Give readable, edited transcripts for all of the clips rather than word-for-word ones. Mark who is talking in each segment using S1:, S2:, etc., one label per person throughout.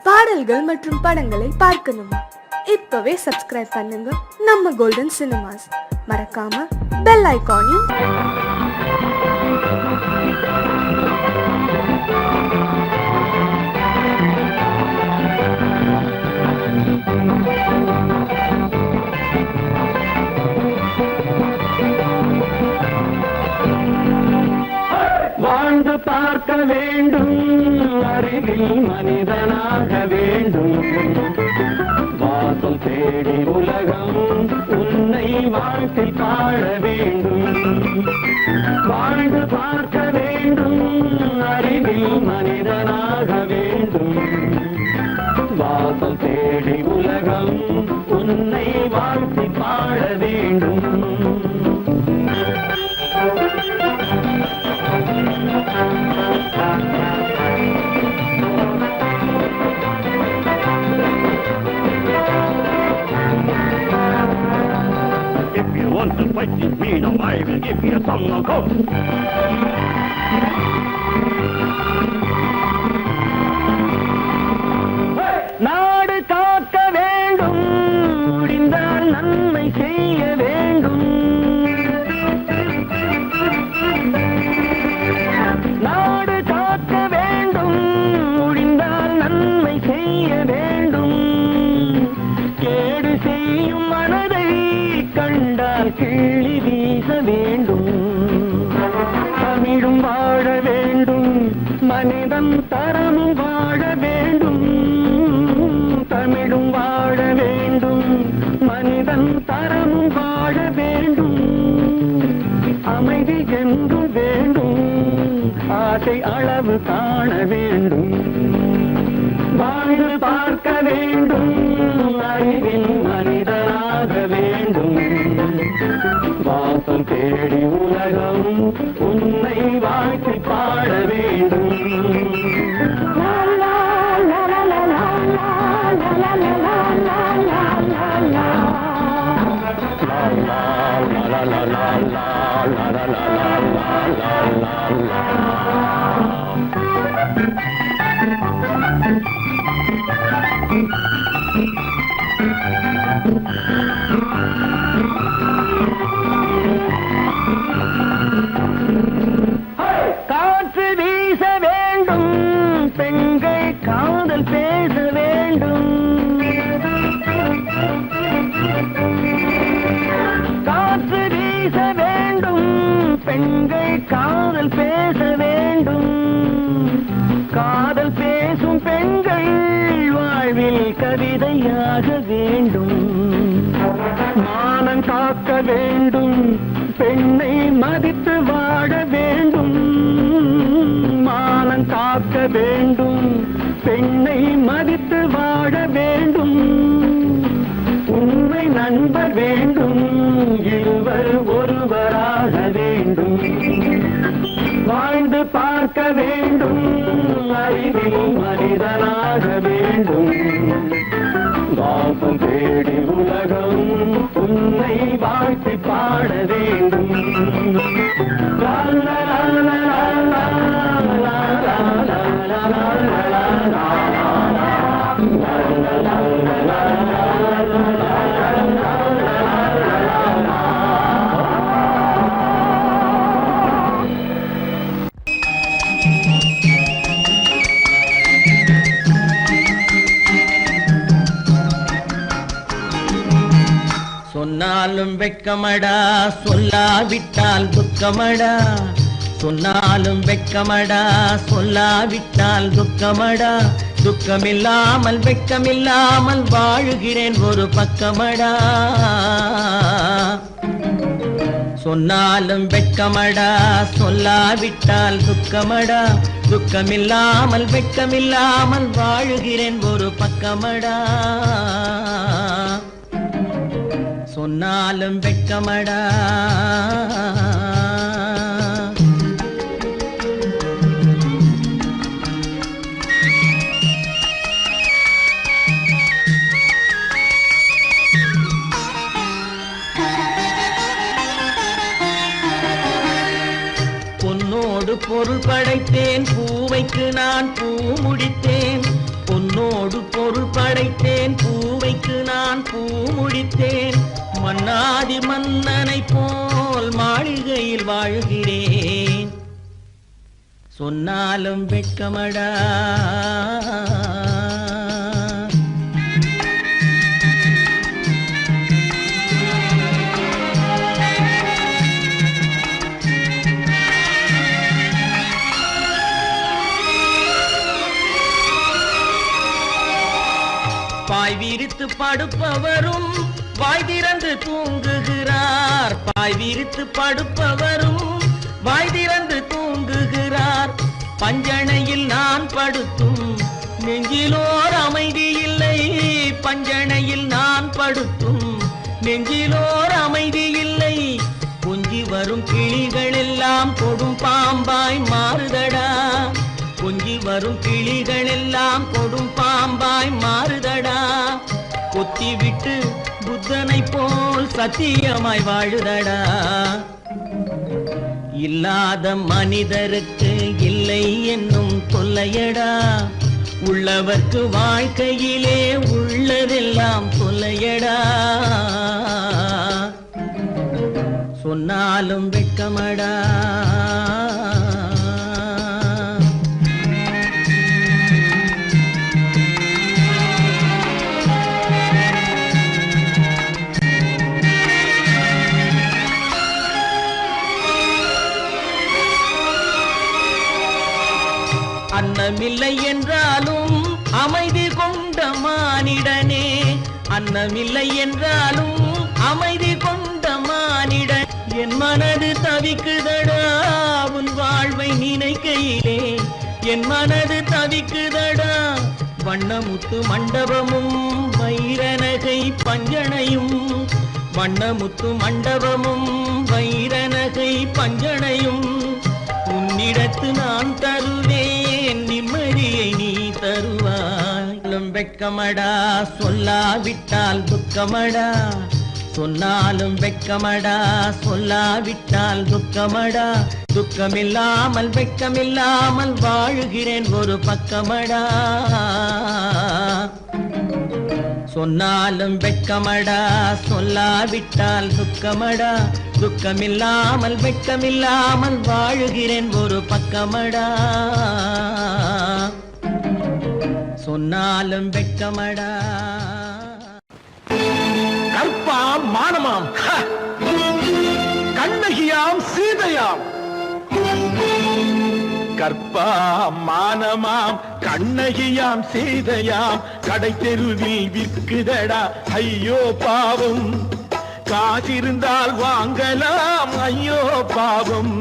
S1: பாடல்கள் மற்றும் படங்களை பார்க்கணுமா? இப்பவே சப்ஸ்கிரைப் பண்ணுங்க நம்ம கோல்டன் சினிமாஸ். மறக்காம பெல் ஐகானையும்
S2: வாழ்ந்து பார்க்க வேண்டும், அறிவில் மனிதனாக வேண்டும், வாசல் தேடி உலகம் உன்னை வாழ்த்தி பாட வேண்டும். வாழ்ந்து பார்க்க வேண்டும், அறிவில் மனிதனாக வேண்டும், வாசல் தேடி உலகம் உன்னை வாழ்த்தி பாட வேண்டும். If you want to fight with me, now I will give you a song of hope. நாடு காக்க வேண்டும், முடிந்தால் நன்மை செய்ய வேண்டும். நாடு காக்க வேண்டும், முடிந்தால் நன்மை செய்ய வேண்டும். கேடு செய்யும் மனதை கண்டால் கிள்ளி வீச வேண்டும். தமிழும் வாழ வேண்டும், மனிதன் தரமும் வாழ வேண்டும். தமிழும் வாழ வேண்டும், மனிதன் தரமும் வாழ வேண்டும். அமைதி என்றும் வேண்டும், ஆசை அளவு காண வேண்டும். வாழ்ந்து பார்க்க வேண்டும், அறிவின் மனிதனாக வேண்டும். வாசம் தேடி உலகம் உன்னை வாழ்த்தி பாட வேண்டும். காற்று வீச வேண்டும், பெண்கள் காதல் பேச வேண்டும். காற்று வீச வேண்டும், பெண்கள் காதல் பேச வேண்டும். காதல் பேசும் பெண்கள் வாழ்வில் கவிதையாக வேண்டும். மானம் காக்க வேண்டும், பெண்ணை மதித்து வாழ வேண்டும். மானம் காக்க வேண்டும், பெண்ணை மதித்து வாழ வேண்டும். உண்மை நண்பர் வேண்டும், இருவர் ஒருவராக வேண்டும். வாழ்ந்து பார்க்க வேண்டும், அறிவில் மனிதனாக வேண்டும். வாசம் தேடி உலகம் உன்னை வாழ்த்தி பாட வேண்டும். லா லா லா லா லா லா லா லா லா லா. சொன்னாலும் வெட்கமடா, சொல்லாவிட்டால் துக்கமடா. சொன்னாலும் வெட்கமடா, சொல்லாவிட்டால் துக்கமடா. துக்கமில்லாமல் வெட்கமில்லாமல் வாழுகிறேன் ஒரு பக்கமடா. சொன்னாலும் வெட்கமடா, சொல்லாவிட்டால் துக்கமடா. துக்கமில்லாமல் வெட்கமில்லாமல் வாழுகிறேன் ஒரு பக்கமடா. சொன்னாலும் வெட்கமடா. பொன்னோடு பொருள் படைத்தேன், பூவைக்கு நான் பூ முடித்தேன். பொன்னோடு
S3: பொன்னோடு பொருள் படைத்தேன், பூவைக்கு நான் பூ முடித்தேன், மன்னாதி மன்னனை போல் மாளிகையில் வாழ்கிறேன், சொன்னாலும் வெட்கமடா. பாய் விரித்து படுப்பவரும் வாய் திறந்து தூங்குகிறார், பாய் விரித்து படுப்பவரும் வாய் திறந்து தூங்குகிறார், பஞ்சணையில் நான் படுத்தும் நெஞ்சிலோர் அமைதி இல்லை, பஞ்சணையில் நான் படுத்தும் நெஞ்சிலோர் அமைதி இல்லை, கொஞ்சி வரும் கிளிகள் எல்லாம் கொடும் பாம்பாய் மாறுதடா, கொஞ்சி வரும் கிளிகள் எல்லாம் கொடும் பாம்பாய் மாறுதடா, கொத்தி விட்டு புத்தனை போல் சத்தியமாய் வாழுதடா, இல்லாத மனிதருக்கு இல்லை என்னும் தொல்லையடா, உள்ளவர்க்கு வாழ்க்கையிலே உள்ளதெல்லாம் தொல்லையடா, சொன்னாலும் வெட்கமடா. அன்னமில்லை என்றாலும் அமைதி கொண்ட மானிடனே, அன்னமில்லை என்றாலும் அமைதி கொண்ட மானிடன், என் மனது தவிக்குதடா உன் வாழ்வை நினைக்கையிலே, என் மனது தவிக்குதடா, வண்ணமுத்து மண்டபமும் வைரநகை பஞ்சனையும், வண்ணமுத்து மண்டபமும் வைரநகை பஞ்சனையும், உன்னிடத்து நான் தருவேன் நிம்மதியை நீ தருவாய், வெட்கமடா சொல்லாவிட்டால் துக்கமடா, சொன்னாலும் வெட்கமடா சொல்லாவிட்டால் துக்கமடா, துக்கமில்லாமல் வெட்கமில்லாமல் வாழுகிறேன் ஒரு பக்கமடா, சொன்னாலும் வெட்கமடா சொல்லாவிட்டால் துக்கமடா, துக்கமில்லாமல் வெட்கமில்லாமல் வாழுகிறேன் ஒரு பக்கமடா, சொன்னாலும் வெட்கமடா.
S4: கற்பாம் மானமாம் கண்ணகியாம் சீதையாம், கற்பாம் மானமாம் கண்ணகியாம் சீதையாம், கடை தெருவில் விற்குதடா ஐயோ பாவம், காசிருந்தால் வாங்கலாம் ஐயோ பாவம்,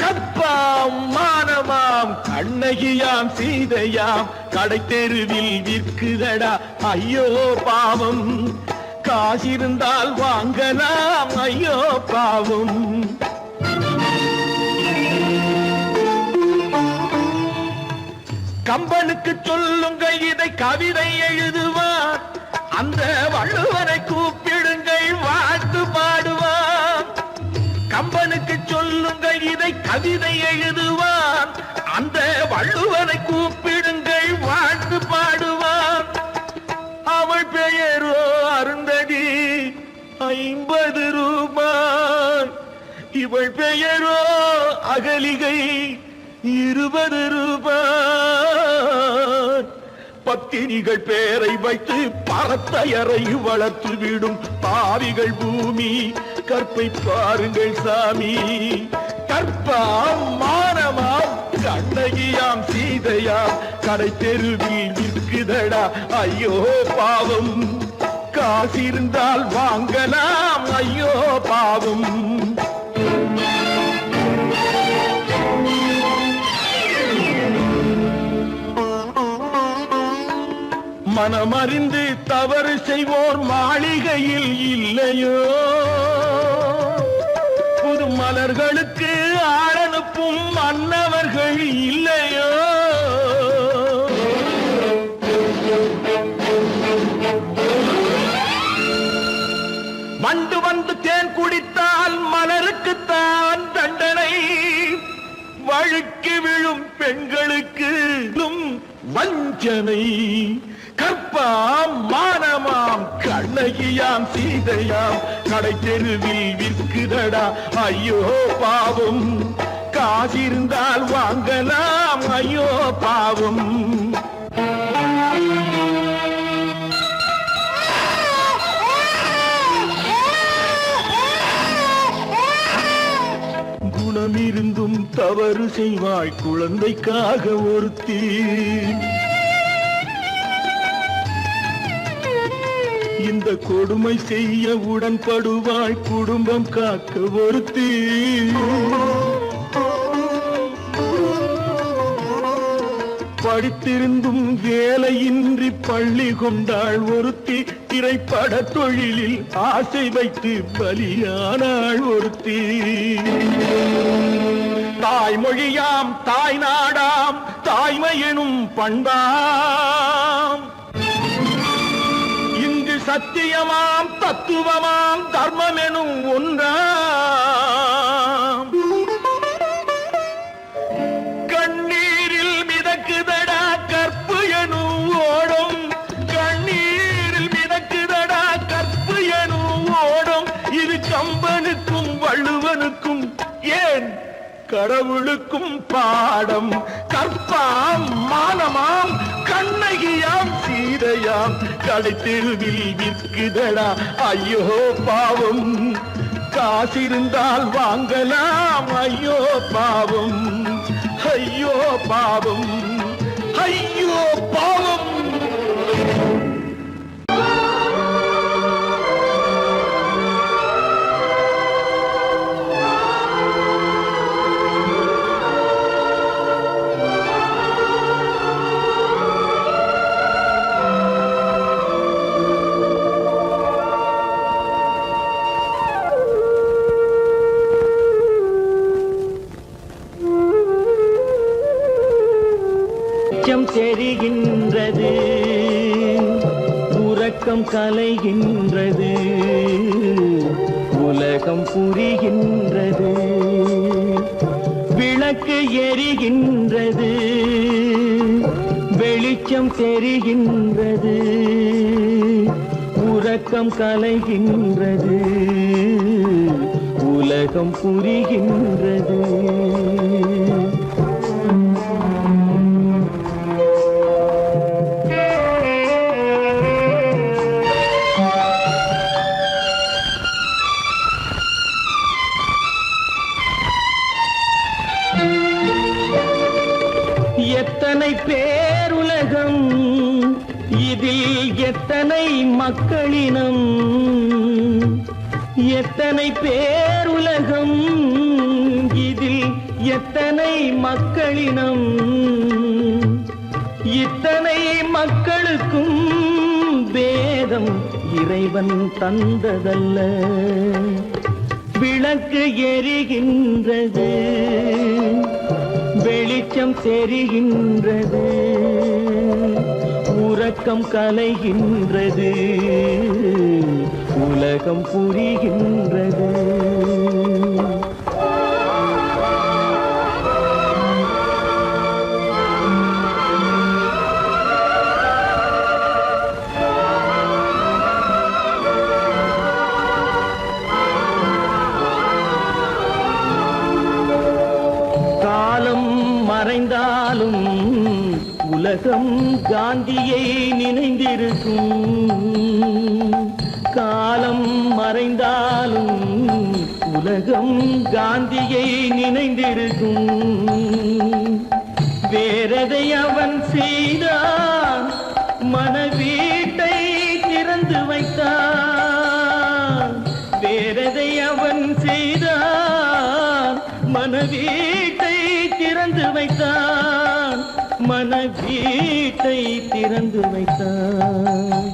S4: கற்பாம் மானமாம் கண்ணகியாம் சீதையாம், கடை தெருவில் விற்குதடா ஐயோ பாவம், காசிருந்தால் வாங்கலாம் ஐயோ பாவம். கம்பனுக்கு சொல்லுங்கள் இதை கவிதை எழுதுவார், அந்த வள்ளுவனை கூப்பிடுங்கள் வாழ்த்து பாடுவார், கம்பனுக்கு சொல்லுங்கள் இதை கவிதை எழுதுவார், அந்த வள்ளுவனை கூப்பிடுங்கள் வாழ்த்து பாடுவார், அவள் பெயரோ அருந்ததி 50 ரூபாய், இவள் பெயரோ அகலிகை 20 ரூபாய், பத்தினிகள் பேரை வைத்து பரத்தையறை வளர்த்து விடும் பாவிகள் பூமி, கற்பை பாருங்கள் சாமி, கற்பாம் மானமாம் கண்ணகியாம் சீதையாம், கடை தெருவில் விற்குதடா ஐயோ பாவம், காசிருந்தால் வாங்கலாம் ஐயோ பாவம். மனமறிந்து தவறு செய்வோர் மாளிகையில் இல்லையோ, புது மலர்களுக்கு ஆளனுப்பும் மன்னவர்கள் இல்லையோ, வண்டு வந்து தேன் குடித்தால் மலருக்குத்தான் தண்டனை, வழுக்கி விழும் பெண்களுக்கு வஞ்சனை கற்பாம் மானமாம் கண்ணகியாம் சீதையாம் கடை தெருவில் விற்குதடா ஐயோ பாவம் காசிருந்தால் வாங்கலாம் ஐயோ பாவம் குணமிருந்தும் தவறு செய்வாய் குழந்தைக்காக ஒருத்தி இந்த கொடுமை செய்ய உடன்படுவாய் குடும்பம் காக்க ஒருத்தி படித்திருந்தும் வேலையின்றி பள்ளி கொண்டாள் ஒருத்தி திரைப்பட தொழிலில் ஆசை வைத்து பலியானாள் ஒருத்தி தாய்மொழியாம் தாய் நாடாம் தாய்மையெனும் பண்பாம் இங்கு சத்தியமாம் தத்துவமாம் தர்மமெனும் ஒன்றாம் கண்ணீரில் மிதக்குதடா கற்பு எனும் ஓடும் கண்ணீரில் மிதக்குதடா கற்பு எனும் ஓடும் இது கம்பனுக்கும் வள்ளுவனுக்கும் ஏன் கடவுளுக்கும் பாடம் கற்பாம் மானமாம் கண்ணகியாம் சீதையாம் கடை தெருவில் விற்குதடா ஐயோ பாவம் காசிருந்தால் வாங்கலாம் ஐயோ பாவம் ஐயோ பாவம் ஐயோ பாவம்
S3: தெரிகின்றது உறக்கம் கலைகின்றது உலகம் புரிகின்றது விளக்கு எரிகின்றது வெளிச்சம் தெரிகின்றது உறக்கம் கலைகின்றது உலகம் புரிகின்றது எத்தனை பேருலகம் இதில் எத்தனை மக்களினம் எத்தனை பேருலகம் இதில் எத்தனை மக்களினம் இத்தனை மக்களுக்கும் வேதம் இறைவன் தந்ததல்ல விளக்கு எரிகின்றது வெளிச்சம் தெரிகின்றது உறக்கம் கலைகின்றது உலகம் புரிகின்றது மறைந்தாலும் உலகம் காந்தியை நினைந்திருக்கும் காலம் மறைந்தாலும் உலகம் காந்தியை நினைந்திருக்கும் வேறதை அவன் செய்தான் மனவீட்டை திறந்து வைத்தான் வேறதை அவன் செய்தான் மனவீட்டை திறந்து வைத்தான் மனவீட்டை திறந்து வைத்தான்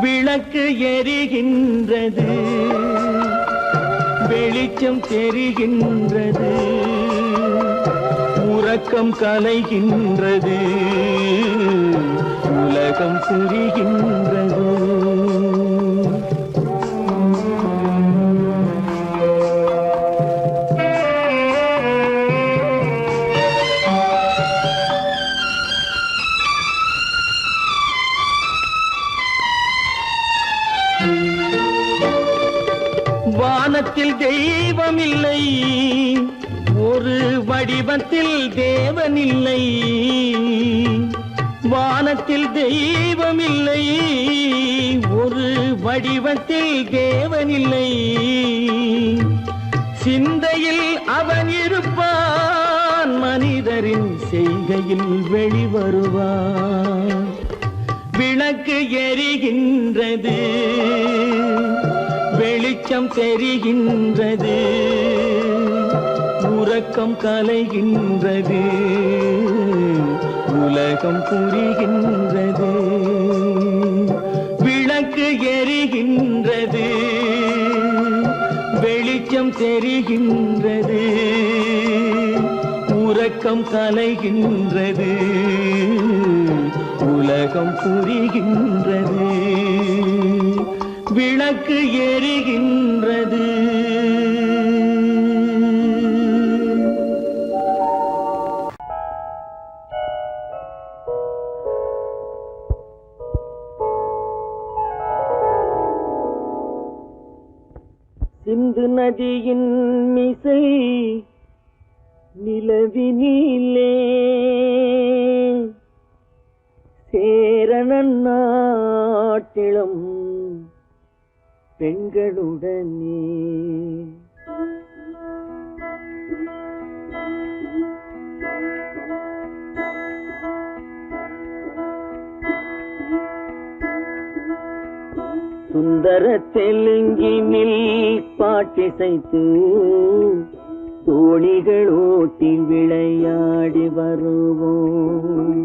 S3: விளக்கு எரிகின்றது வெளிச்சம் தெரிகின்றது உறக்கம் கலைகின்றது உலகம் புரிகின்றது வானத்தில் தெய்வம் இல்லை, ஒரு வடிவத்தில் தேவன் இல்லை. வானத்தில் தெய்வம் இல்லை, ஒரு வடிவத்தில் தேவன் இல்லை. சிந்தையில் அவன் இருப்பான், மனிதரின் செய்கையில் வெளிவருவான். விளக்கு எரிகின்றது, வெளிச்சம் தெரிகின்றது, உறக்கம் கலைகின்றது, உலகம் புரிகின்றது. விளக்கு எரிகின்றது, வெளிச்சம் தெரிகின்றது, உறக்கம் கலைகின்றது, உலகம் புரிகின்றது. விளக்கு எரிகின்றது. சிந்து நதியின் மிசை நிலவினிலே சேரணன் நாட்டிலும் பெண்களுடனே சுந்தர தெலுங்கினில் பாட்டிசைத்து தோணிகள் ஓட்டி விளையாடி வருவோம்.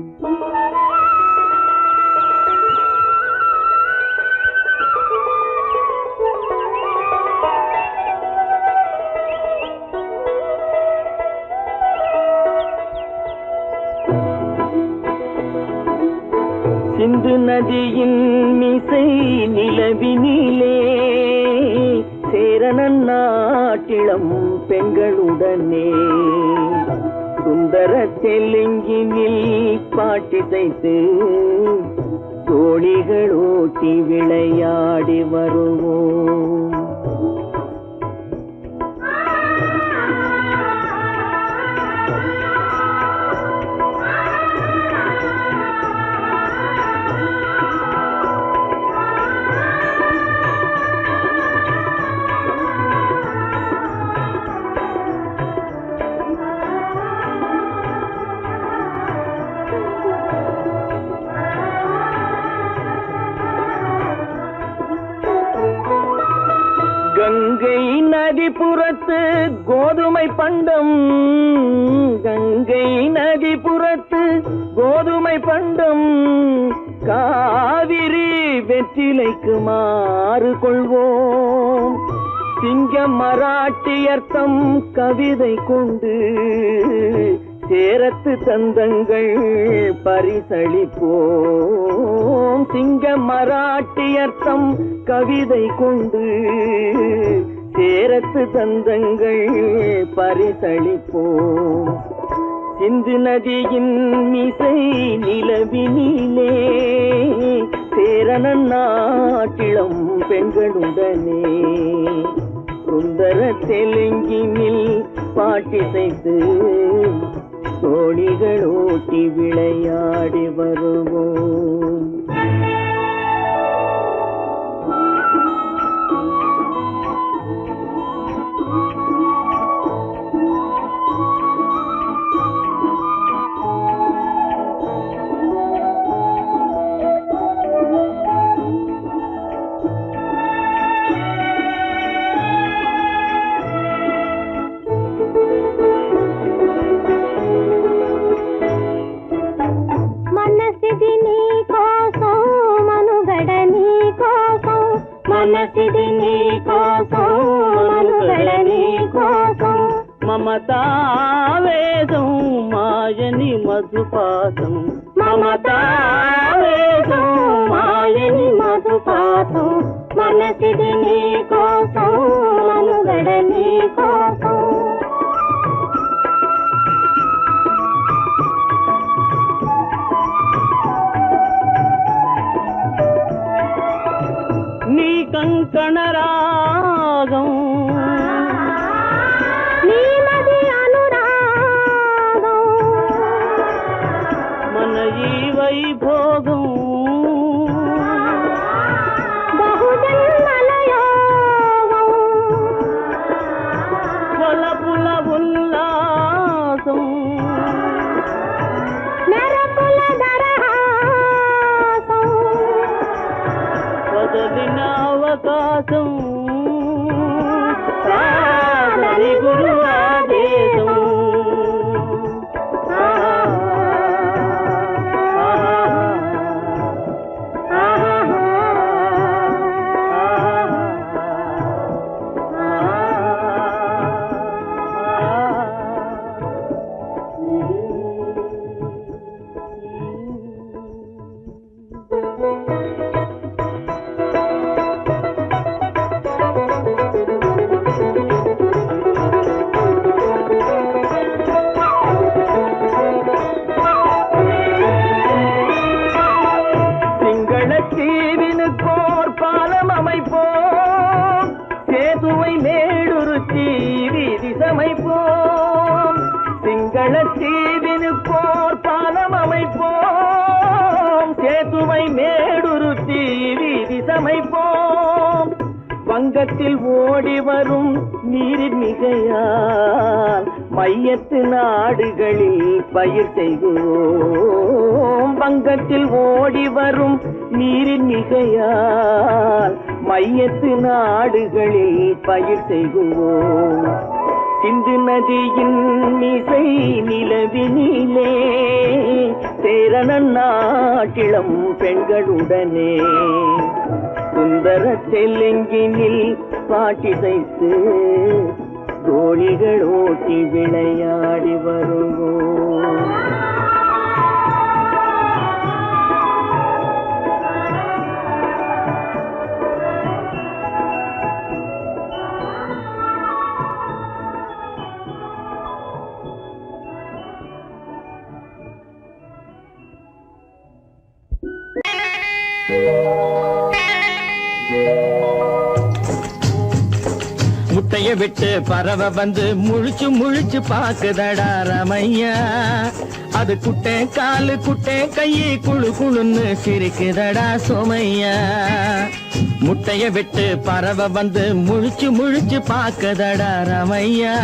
S3: சிந்து நதியின் மிசை நிலவினிலே சேரணன் நாட்டிளம் பெண்களுடனே சுந்தர தெலுங்கினில் பாட்டிசைத்து தோணிகள் ஓட்டி விளையாடி வருவோம். கங்கை நதிபுறத்து கோதுமை பண்டம், கங்கை நதிபுறத்து கோதுமை பண்டம், காவிரி வெற்றிலைக்கு மாறு கொள்வோம். சிங்கம் மராட்டியர்த்தம் கவிதை கொண்டு சேரத்து தந்தங்கள் பரிசளிப்போம். சிங்கம் மராட்டியர்த்தம் கவிதை கொண்டு சேரத்து தந்தங்கள் பரிசளிப்போம். சிந்து நதியின் மிசை நிலவினிலே சேரணன் நாட்டிளம் பெண்களுடனே சுந்தர தெலுங்கினில் பாட்டிசைத்து தோணிகள் ஓட்டி விளையாடி வருவோம். మనసిది నీ కోసం మనుగడ నీ కోసం మమతావేదం మాయని మధుపాసం మమతావేదం మాయని మధుపాసం మనసిది నీ కోసం మనుగడ నీ కోసం కంకణ రాగం ஆகாசம் சாதனை குரு ஆதேசம் சிங்களத்தீவினுக்கோர் பாலம் அமைப்போம் சேதுவை மேடுருத்தி வீதி சமைப்போம் வங்கத்தில் ஓடி வரும் நீரின் மிகையால் மையத்து நாடுகளில் பயிர் செய்கிறோம் வங்கத்தில் ஓடி வரும் நீரின் மிகையால் மையத்து நாடுகளில் பயிர் செய்கிறோம் சிந்து நதியின் மிசை நிலவினிலே சேரணன் நாட்டிளம் பெண்களுடனே சுந்தர தெலுங்கினில் பாட்டிசைத்து தோணிகள் ஓட்டி விளையாடி வருவோம்
S5: முட்டைய விட்டு பறவை வந்து முழிச்சு முழிச்சு பாக்குதடா ரமையா அது குட்டே காலு குட்டே கையை குழு குழுன்னு சிரிக்குதடா சோமையா முட்டைய விட்டு பறவை வந்து முழிச்சு முழிச்சு பாக்குதடா ரமையா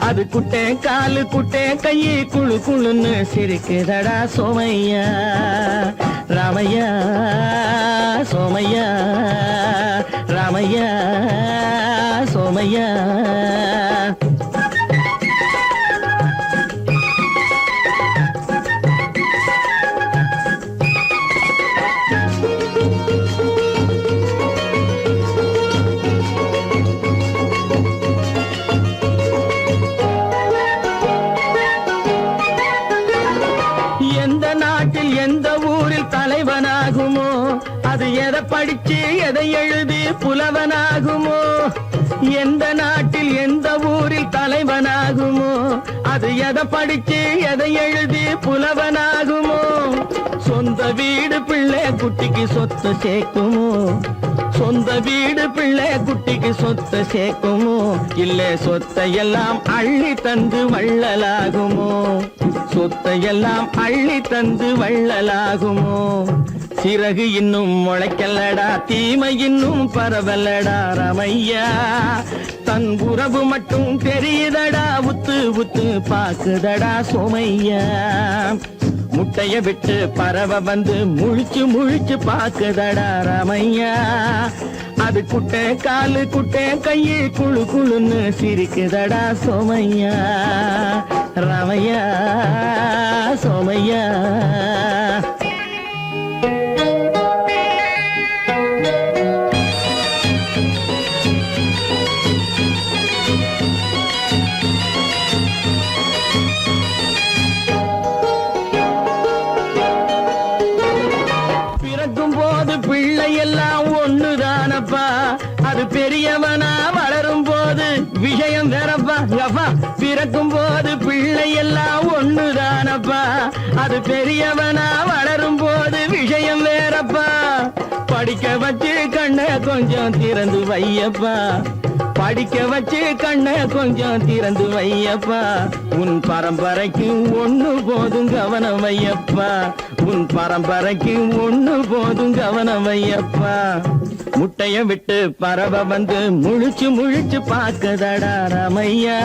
S5: அது குட்டே காலு குட்டே கையை குழு குழுன்னு சிரிக்குதடா சோமையா ராமையா சோமையா ராமையா சோமையா எந்த நாட்டில் எந்த ஊரில் தலைவனாகுமோ அது எதை படிச்சு எதை எழுதி புலவனாகுமோ எந்த நாட்டில் எந்த ஊரில் தலைவனாகுமோ அது எதை படிச்சு எதை எழுதி புலவனாகுமோ சொந்த வீடு பிள்ளை குட்டிக்கு சொத்து சேர்க்குமோ சொந்த வீடு பிள்ளை குட்டிக்கு சொத்து சேர்க்குமோ இல்ல சொத்தை எல்லாம் அள்ளி தந்து வள்ளலாகுமோ சொத்தை எல்லாம் அள்ளி தந்து வள்ளலாகுமோ சிறகு இன்னும் முளைக்கல்லடா தீமை இன்னும் பரவலடா ரமையா தன் உறவு மட்டும் தெரியுதடா உத்து உத்து பாக்குதடா சோமையா முட்டைய விட்டு பறவை வந்து முழிச்சு முழிச்சு பாக்குதடா ரமையா அது குட்டை காலு குட்டை கையை குழு குழுன்னு சிரிக்குதடா சோமையா ரமையா சோமையா எல்லாம் ஒண்ணுதானப்பா அது பெரியவனா வளரும் போது விஷயம் வேறப்பா யப்பா பிறக்கும் போது பிள்ளை எல்லாம் ஒண்ணுதானப்பா அது பெரியவனா வளரும் போது விஷயம் வேறப்பா படிக்க வச்சு கண்ணை கொஞ்சம் திறந்து வையப்பா படிக்க வச்சு கண்ணை கொஞ்சம் திறந்து வையப்பா உன் பரம்பரைக்கு ஒண்ணு போதும் கவனம் வையப்பா உன் பரம்பரைக்கு ஒண்ணு போதும் கவனம் வையப்பா முட்டைய விட்டு பறவை வந்து முழிச்சு முழிச்சு பாக்குதடா ரமையா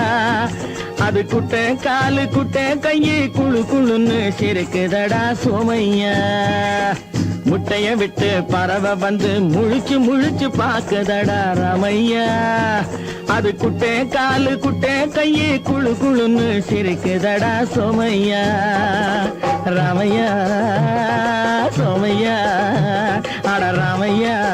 S5: அது குட்டை காலு குட்டை கையை குழு குழுன்னு சிரிக்குதடா சோமையா முட்டைய விட்டு பறவை வந்து முழிச்சு முழிச்சு பாக்குதடா ராமையா. அது குட்டே காலு குட்டே கையே குழு குழுன்னு சிரிக்குதடா சோமையா. ராமையா சோமையா அட ராமையா.